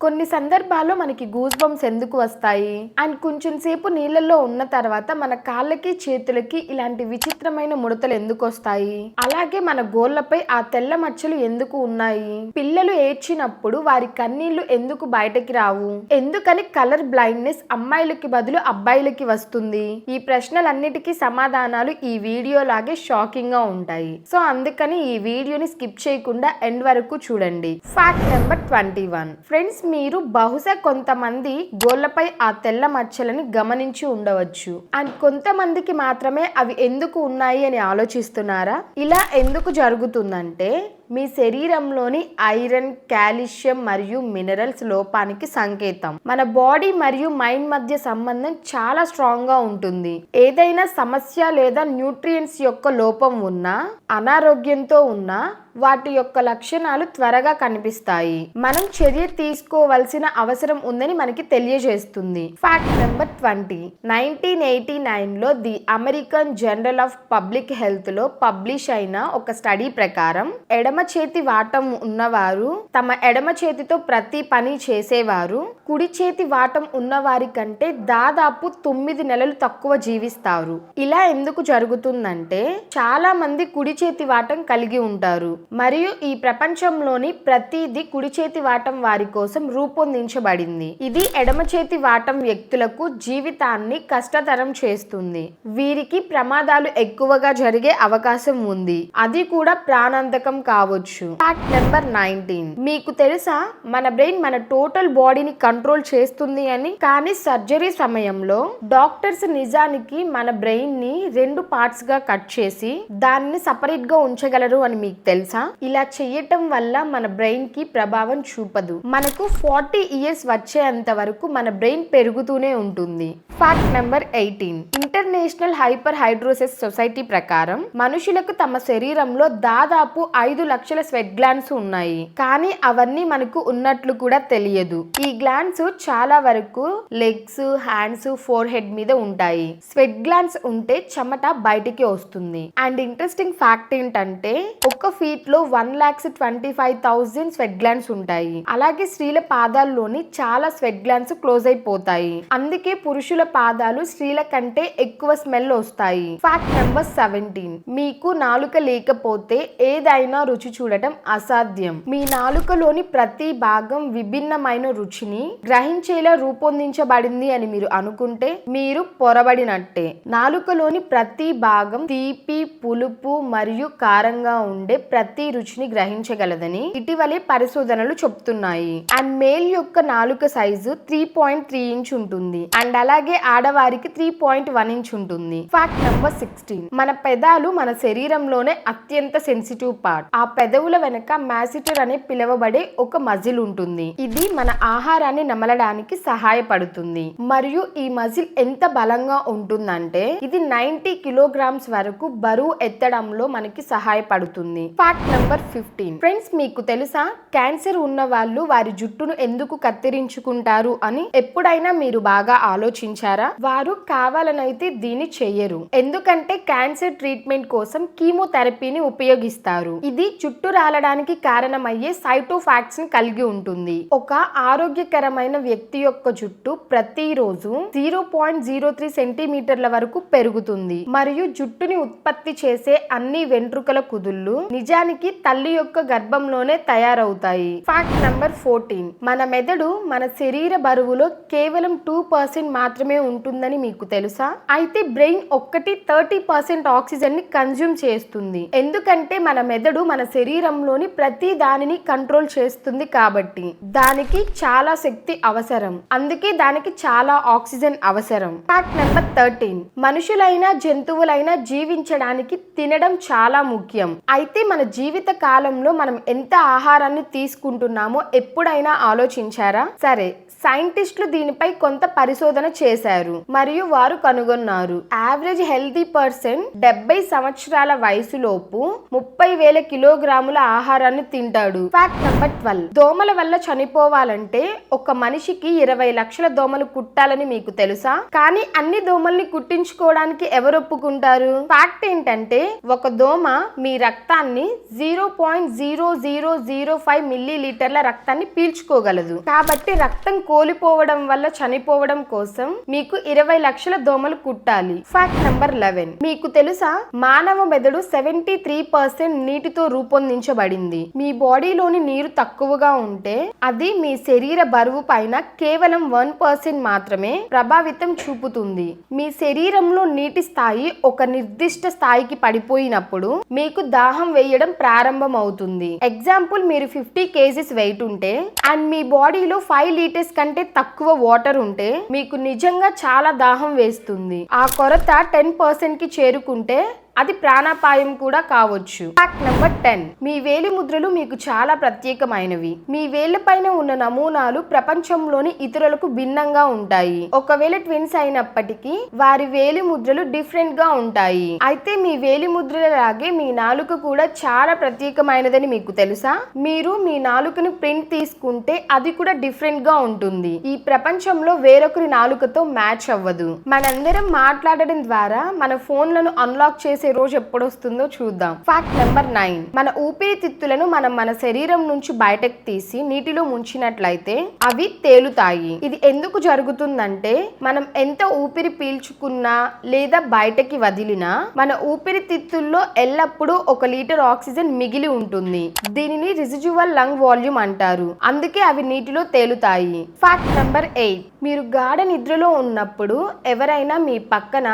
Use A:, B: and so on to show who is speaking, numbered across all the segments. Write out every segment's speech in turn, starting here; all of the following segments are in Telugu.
A: కొన్ని సందర్భాల్లో మనకి గూస్ బంప్స్ ఎందుకు వస్తాయి అండ్ కొంచెం సేపు నీళ్ళల్లో ఉన్న తర్వాత మన కాళ్ళకి చేతులకి ఇలాంటి విచిత్రమైన ముడతలు ఎందుకు వస్తాయి, అలాగే మన గోళ్ళపై ఆ తెల్ల మచ్చలు ఎందుకు ఉన్నాయి, పిల్లలు ఏడ్చినప్పుడు వారి కన్నీళ్లు ఎందుకు బయటకి రావు, ఎందుకని కలర్ బ్లైండ్నెస్ అమ్మాయిలకి బదులు అబ్బాయిలకి వస్తుంది, ఈ ప్రశ్నలన్నిటికీ సమాధానాలు ఈ వీడియో లాగే షాకింగ్ గా ఉంటాయి. సో అందుకని ఈ వీడియోని స్కిప్ చేయకుండా ఎండ్ వరకు చూడండి. Fact number 21. ఫ్రెండ్స్, మీరు బహుశా కొంతమంది గోళ్ళపై ఆ తెల్ల మచ్చలని గమనించి ఉండవచ్చు అండ్ కొంతమందికి మాత్రమే అవి ఎందుకు ఉన్నాయి అని ఆలోచిస్తున్నారా? ఇలా ఎందుకు జరుగుతుందంటే మీ శరీరంలోని ఐరన్, కాల్షియం మరియు మినరల్స్ లోపానికి సంకేతం. మన బాడీ మరియు మైండ్ మధ్య సంబంధం చాలా స్ట్రాంగ్ గా ఉంటుంది. ఏదైనా సమస్య లేదా న్యూట్రియంట్స్ యొక్క లోపం ఉన్నా, అనారోగ్యంతో ఉన్నా వాటి యొక్క లక్షణాలు త్వరగా కనిపిస్తాయి. మనం చర్య తీసుకోవాల్సిన అవసరం ఉందని మనకి తెలియజేస్తుంది. Fact number 20. 1989లో the American journal of public health లో పబ్లిష్ అయిన ఒక స్టడీ ప్రకారం ఎడమ చేతి వాటం ఉన్నవారు తమ ఎడమ చేతితో ప్రతి పని చేసేవారు కుడి చేతి వాటం ఉన్నవారి కంటే దాదాపు 9 నెలలు తక్కువ జీవిస్తారు. ఇలా ఎందుకు జరుగుతుందంటే చాలా మంది కుడి చేతి వాటం కలిగి ఉంటారు మరియు ఈ ప్రపంచంలోని ప్రతిదీ కుడి చేతి వాటం వారి కోసం రూపొందించబడింది. ఇది ఎడమ చేతి వాటం వ్యక్తులకు జీవితాన్ని కష్టతరం చేస్తుంది. వీరికి ప్రమాదాలు ఎక్కువగా జరిగే అవకాశం ఉంది, అది కూడా ప్రాణాంతకం కావచ్చు. Fact number 19. మీకు తెలుసా మన బ్రెయిన్ మన టోటల్ బాడీని కంట్రోల్ చేస్తుంది అని? కానీ సర్జరీ సమయంలో డాక్టర్స్ నిజానికి మన బ్రెయిన్ ని 2 పార్ట్స్ గా కట్ చేసి దాన్ని సపరేట్ గా ఉంచగలరు అని మీకు తెలుసా? ఇలా చేయటం వల్ల మన బ్రెయిన్ కి ప్రభావం చూపదు. మనకు 40 ఇయర్స్ వచ్చేంత వరకు మన బ్రెయిన్ పెరుగుతూనే ఉంటుంది. Fact number 18. International hyper hidrosis society ప్రకారం మనుషులకు తమ శరీరంలో దాదాపు 5 లక్షల స్వెట్ గ్లాండ్స్ ఉన్నాయి. కానీ అవన్నీ మనకు ఉన్నట్లు కూడా తెలియదు. ఈ గ్లాండ్స్ చాలా వరకు లెగ్స్, హ్యాండ్స్, ఫోర్ హెడ్ మీద ఉంటాయి. స్వెట్ గ్లాండ్స్ ఉంటే చెమట బయటికి వస్తుంది. అండ్ ఇంట్రెస్టింగ్ ఫ్యాక్ట్ ఏంటంటే ఒక ఫీట్ లో 1,25,000 స్వెట్ గ్లాండ్స్ ఉంటాయి. అలాగే స్త్రీల పాదాల్లోని చాలా స్వెట్ గ్లాండ్స్ క్లోజ్ అయిపోతాయి. అందుకే పురుషుల పాదాలు స్త్రీల కంటే ఎక్కువ స్మెల్ వస్తాయి. Fact number 17. మీకు నాలుక లేకపోతే ఏదైనా రుచి చూడటం అసాధ్యం. మీ నాలుకలోని ప్రతి భాగం విభిన్నమైన రుచిని గ్రహించేలా రూపొందించబడింది అని మీరు అనుకుంటే మీరు పొరబడినట్టే. నాలుకలోని ప్రతి భాగం తీపి, పులుపు మరియు కారంగా ఉండే ప్రతి రుచిని గ్రహించగలదని ఇటీవలే పరిశోధనలు చెప్తున్నాయి. అండ్ మేల్ యొక్క నాలుక సైజు 3.3 ఇంచ్ ఉంటుంది అండ్ అలాగే ఆడవారికి 3.1 ఇంచ్ ఉంటుంది. Fact number 16. మన పెదాలు మన శరీరంలోనే అత్యంత సెన్సిటివ్ పార్ట్. ఆ పెదవుల వెనక మాసిటర్ అనే పిలువబడే ఒక మజిల్ ఉంటుంది. ఇది మన ఆహారాన్ని నమలడానికి సహాయపడుతుంది మరియు ఈ మజిల్ ఎంత బలంగా ఉంటుందంటే ఇది 90 కిలోగ్రామ్స్ వరకు బరువు ఎత్తడంలో మనకి సహాయపడుతుంది. Fact number 15. ఫ్రెండ్స్, మీకు తెలుసా క్యాన్సర్ ఉన్న వాళ్ళు వారి జుట్టును ఎందుకు కత్తిరించుకుంటారు అని ఎప్పుడైనా మీరు బాగా ఆలోచించారా? వారు కావాలనైతే దీన్ని చెయ్యరు, ఎందుకంటే క్యాన్సర్ ట్రీట్మెంట్ కోసం కీమోథెరపీని ఉపయోగిస్తారు. ఇది జుట్టు రాలడానికి కారణమయ్యే సైటోఫాక్ట్స్ ని కలిగి ఉంటుంది. ఒక ఆరోగ్యకరమైన వ్యక్తి యొక్క జుట్టు ప్రతిరోజు 0.03 సెంటీమీటర్ల వరకు పెరుగుతుంది మరియు జుట్టుని ఉత్పత్తి చేసే అన్ని వెంట్రుకల కుదుళ్ళు నిజానికి తల్లి యొక్క గర్భంలోనే తయారవుతాయి. Fact number 14. మన మెదడు మన శరీర బరువులో కేవలం 2% మాత్రమే ఉంటుందని మీకు తెలుసా? అయితే బ్రెయిన్ ఒక్కటి 30% ఆక్సిజన్ ని కన్జ్యూమ్ చేస్తుంది. ఎందుకంటే మన మెదడు మన శరీరంలోని ప్రతి దానిని కంట్రోల్ చేస్తుంది కాబట్టి దానికి చాలా శక్తి అవసరం. అందుకే దానికి చాలా ఆక్సిజన్ అవసరం. Fact number 13. మనుషులైనా జంతువులైనా జీవించడానికి తినడం చాలా ముఖ్యం. అయితే మన జీవిత కాలంలో మనం ఎంత ఆహారాన్ని తీసుకుంటున్నామో ఎప్పుడైనా ఆలోచించారా? సరే, సైంటిస్టులు దీనిపై కొంత పరిశోధన చేశారు మరియు వారు కనుగొన్నారు యావరేజ్ హెల్తీ పర్సన్ 70 సంవత్సరాల వయసులోపు 30,000 కిలోగ్రాముల ఆహారాన్ని తింటాడు. Fact number 12. దోమల వల్ల చనిపోవాలంటే ఒక మనిషికి 20 లక్షల దోమలు కుట్టాలని మీకు తెలుసా? కానీ అన్ని దోమల్ని కుట్టించుకోవడానికి ఎవరు ఒప్పుకుంటారు? ఫ్యాక్ట్ ఏంటంటే ఒక దోమ మీ రక్తాన్ని 0.0005 మిల్లీలీటర్ల రక్తాన్ని పీల్చుకోగలదు. కాబట్టి రక్తం కోల్పోవడం వల్ల చనిపోవడం కోసం మీకు 20 లక్షల దోమలు కుట్టాలి. Fact number 11. మీకు తెలుసా మానవ మెదడు 73% నీటితో రూపొందించబడింది. మీ బాడీలోని నీరు తక్కువగా ఉంటే అది మీ శరీర బరువు పైన కేవలం 1% మాత్రమే ప్రభావితం చూపుతుంది. మీ శరీరంలో నీటి స్థాయి ఒక నిర్దిష్ట స్థాయికి పడిపోయినప్పుడు మీకు దాహం వేయడం ప్రారంభం అవుతుంది. ఎగ్జాంపుల్, మీరు 50 kgs వెయిట్ ఉంటే అండ్ మీ బాడీలో 5 లీటర్స్ కంటే తక్కువ వాటర్ ఉంటే మీకు నిజంగా చాలా దాహం వేస్తుంది. ఆ కొరత 10% కి చేరుకుంటే అది ప్రాణాపాయం కూడా కావచ్చు. Fact number 10. మీ వేలి ముద్రలు మీకు చాలా ప్రత్యేకమైనవి. మీ వేళ్ల పైన ఉన్న నమూనాలు ప్రపంచంలోని ఇతరులకు భిన్నంగా ఉంటాయి. ఒకవేళ ట్విన్స్ అయినప్పటికీ వారి వేలి ముద్రలు డిఫరెంట్ గా ఉంటాయి. అయితే మీ వేలి ముద్రలాగే మీ నాలుక కూడా చాలా ప్రత్యేకమైనదని మీకు తెలుసా? మీరు మీ నాలుకను ప్రింట్ తీసుకుంటే అది కూడా డిఫరెంట్ గా ఉంటుంది. ఈ ప్రపంచంలో వేరొకరి నాలుకతో మ్యాచ్ అవ్వదు. మనందరం మాట్లాడడం ద్వారా మన ఫోన్లను అన్లాక్ చేసే రోజు ఎప్పుడొస్తుందో చూద్దాం. Fact number 9. మన ఊపిరితిత్తులను మనం మన శరీరం నుంచి బయటకు తీసి నీటిలో ముంచినట్లయితే అవి తేలుతాయి. ఇది ఎందుకు జరుగుతుందంటే మనం ఎంత ఊపిరి పీల్చుకున్నా లేదా బయటకి వదిలినా మన ఊపిరితిత్తుల్లో ఎల్లప్పుడూ 1 లీటర్ ఆక్సిజన్ మిగిలి ఉంటుంది. దీనిని రిజిడ్యువల్ లంగ్ వాల్యూమ్ అంటారు. అందుకే అవి నీటిలో తేలుతాయి. Fact number 8. మీరు గాఢ నిద్రలో ఉన్నప్పుడు ఎవరైనా మీ పక్కన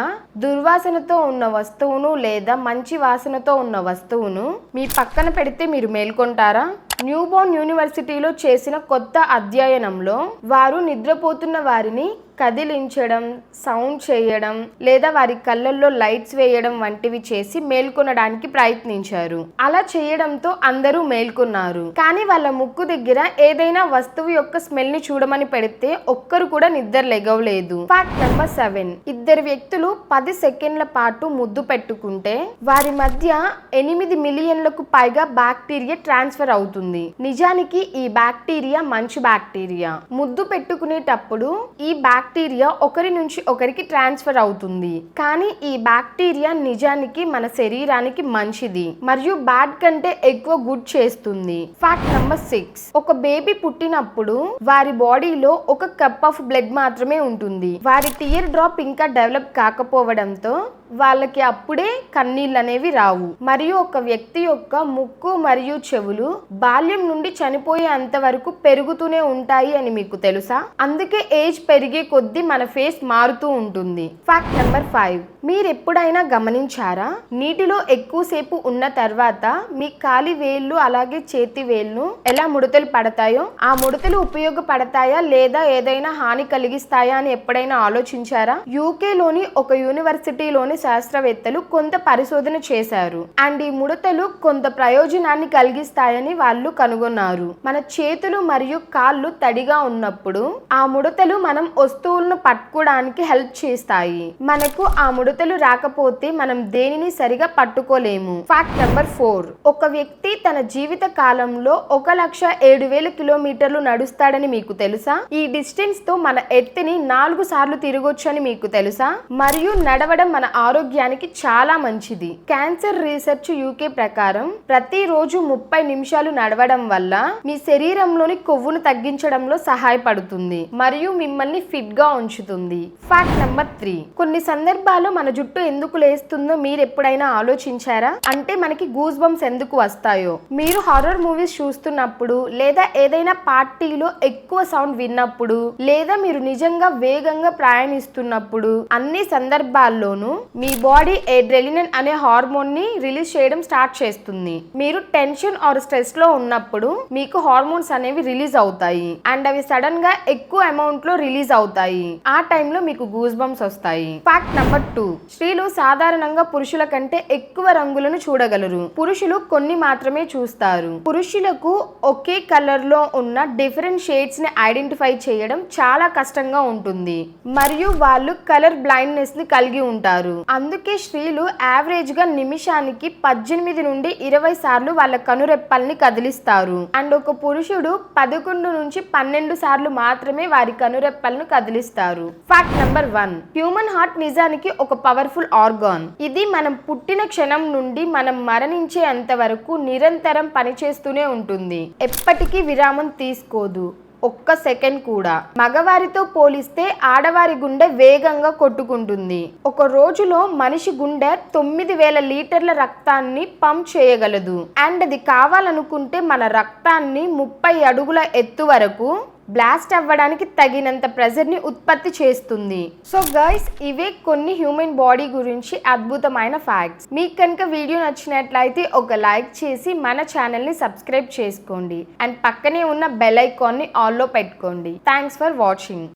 A: దుర్వాసనతో ఉన్న వస్తువును లేదా మంచి వాసనతో ఉన్న వస్తువును మీ పక్కన పెడితే మీరు మేల్కొంటారా? న్యూబోర్న్ యూనివర్సిటీలో చేసిన కొత్త అధ్యయనంలో వారు నిద్రపోతున్న వారిని కదిలించడం, సౌండ్ చేయడం లేదా వారి కళ్ళల్లో లైట్స్ వేయడం వంటివి చేసి మేల్కొనడానికి ప్రయత్నించారు. అలా చేయడంతో అందరూ మేల్కొన్నారు. కానీ వాళ్ళ ముక్కు దగ్గర ఏదైనా వస్తువు యొక్క స్మెల్ ని చూడమని పెడితే ఒక్కరు కూడా నిద్ర లెగవలేదు. Fact number 7. ఇద్దరు వ్యక్తులు 10 సెకండ్ల పాటు ముద్దు పెట్టుకుంటే వారి మధ్య 8 మిలియన్లకు పైగా బ్యాక్టీరియా ట్రాన్స్ఫర్ అవుతుంది. నిజానికి ఈ బ్యాక్టీరియా మంచి బ్యాక్టీరియా. ముద్దు పెట్టుకునేటప్పుడు ఈ బ్యాక్టీరియా ఒకరి నుంచి ఒకరికి ట్రాన్స్ఫర్ అవుతుంది. కానీ ఈ బ్యాక్టీరియా నిజానికి మన శరీరానికి మంచిది మరియు బ్యాడ్ కంటే ఎక్కువ గుడ్ చేస్తుంది. Fact number 6. ఒక బేబీ పుట్టినప్పుడు వారి బాడీలో 1 కప్ ఆఫ్ బ్లడ్ మాత్రమే ఉంటుంది. వారి టియర్ డ్రాప్ ఇంకా డెవలప్ కాకపోవడంతో వాళ్ళకి అప్పుడే కన్నీళ్ళు అనేవి రావు. మరియు ఒక వ్యక్తి యొక్క ముక్కు మరియు చెవులు బాల్యం నుండి చనిపోయేంత వరకు పెరుగుతూనే ఉంటాయి అని మీకు తెలుసా? అందుకే ఏజ్ పెరిగే కొద్దీ మన ఫేస్ మారుతూ ఉంటుంది. Fact number 5. మీరు ఎప్పుడైనా గమనించారా? నీటిలో ఎక్కువసేపు ఉన్న తర్వాత మీ కాలి వేళ్ళు అలాగే చేతి వేళ్ళు ఎలా ముడతలు పడతాయో, ఆ ముడతలు ఉపయోగపడతాయా లేదా ఏదైనా హాని కలిగిస్తాయా అని ఎప్పుడైనా ఆలోచించారా? యూకేలోని ఒక యూనివర్సిటీలోని శాస్త్రవేత్తలు కొంత పరిశోధన చేశారు అండ్ ఈ ముడతలు కొంత ప్రయోజనాన్ని కలిగిస్తాయని వాళ్ళు కనుగొన్నారు. మన చేతులు మరియు కాళ్ళు తడిగా ఉన్నప్పుడు ఆ ముడతలు మనం వస్తువులను పట్టుకోవడానికి హెల్ప్ చేస్తాయి. మనకు ఆ ముడతలు రాకపోతే మనం దేనిని సరిగా పట్టుకోలేము. Fact number 4. ఒక వ్యక్తి తన జీవిత కాలంలో 1,07,000 కిలోమీటర్లు నడుస్తాడని మీకు తెలుసా? ఈ డిస్టెన్స్ తో మన ఎత్తుని 4 సార్లు తిరగొచ్చని మీకు తెలుసా? మరియు నడవడం మన ఆరోగ్యానికి చాలా మంచిది. క్యాన్సర్ రీసెర్చ్ యూకే ప్రకారం ప్రతిరోజు 30 నిమిషాలు నడవడం వల్ల మీ శరీరంలోని కొవ్వును తగ్గించడంలో సహాయపడుతుంది మరియు మిమ్మల్ని ఫిట్ గా ఉంచుతుంది. Fact number 3. కొన్ని సందర్భాల్లో మన జుట్టు ఎందుకు లేస్తుందో మీరు ఎప్పుడైనా ఆలోచించారా? అంటే మనకి గూస్ బంప్స్ ఎందుకు వస్తాయో. మీరు హారర్ మూవీస్ చూస్తున్నప్పుడు లేదా ఏదైనా పార్టీలో ఎక్కువ సౌండ్ విన్నప్పుడు లేదా మీరు నిజంగా వేగంగా ప్రయాణిస్తున్నప్పుడు అన్ని సందర్భాల్లోనూ మీ బాడీ అడ్రెనలిన్ అనే హార్మోన్ ని రిలీజ్ చేయడం స్టార్ట్ చేస్తుంది. మీరు టెన్షన్ ఆర్ స్ట్రెస్ లో ఉన్నప్పుడు మీకు హార్మోన్స్ అనేవి రిలీజ్ అవుతాయి అండ్ అవి సడన్ గా ఎక్కువ అమౌంట్ లో రిలీజ్ అవుతాయి. ఆ టైంలో మీకు గూస్ బంప్స్ వస్తాయి. Fact number 2. స్త్రీలు సాధారణంగా పురుషుల కంటే ఎక్కువ రంగులను చూడగలరు. పురుషులు కొన్ని మాత్రమే చూస్తారు. పురుషులకు ఒకే కలర్ లో ఉన్న డిఫరెంట్ షేడ్స్ ని ఐడెంటిఫై చేయడం చాలా కష్టంగా ఉంటుంది మరియు వాళ్ళు కలర్ బ్లైండ్నెస్ ని కలిగి ఉంటారు. అందుకే స్త్రీలు యావరేజ్ గా నిమిషానికి 18 నుండి 20 సార్లు వాళ్ళ కనురెప్పల్ని కదిలిస్తారు. అండ్ ఒక పురుషుడు 11 నుంచి 12 సార్లు మాత్రమే వారి కనురెప్పలను కదిలిస్తారు. ఫ్యాక్ట్ నెంబర్ 1, హ్యూమన్ హార్ట్ నిజానికి ఒక పవర్ఫుల్ ఆర్గాన్. ఇది మనం పుట్టిన క్షణం నుండి మనం మరణించేంత వరకు నిరంతరం పనిచేస్తూనే ఉంటుంది. ఎప్పటికీ విరామం తీసుకోదు, ఒక్క సెకండ్ కూడా. మగవారితో పోలిస్తే ఆడవారి గుండె వేగంగా కొట్టుకుంటుంది. ఒక రోజులో మనిషి గుండె 9,000 లీటర్ల రక్తాన్ని పంప్ చేయగలదు. అండ్ అది కావాలనుకుంటే మన రక్తాన్ని 30 అడుగుల ఎత్తు వరకు బ్లాస్ట్ అవ్వడానికి తగినంత ప్రెజర్ ని ఉత్పత్తి చేస్తుంది. సో గైస్, ఇవే కొన్ని హ్యూమన్ బాడీ గురించి అద్భుతమైన ఫ్యాక్ట్స్. మీకు కనుక వీడియో నచ్చినట్లయితే ఒక లైక్ చేసి మన ఛానల్ ని సబ్స్క్రైబ్ చేసుకోండి. అండ్ పక్కనే ఉన్న బెల్ ఐకాన్ ని ఆల్ లో పెట్టుకోండి. Thanks for watching.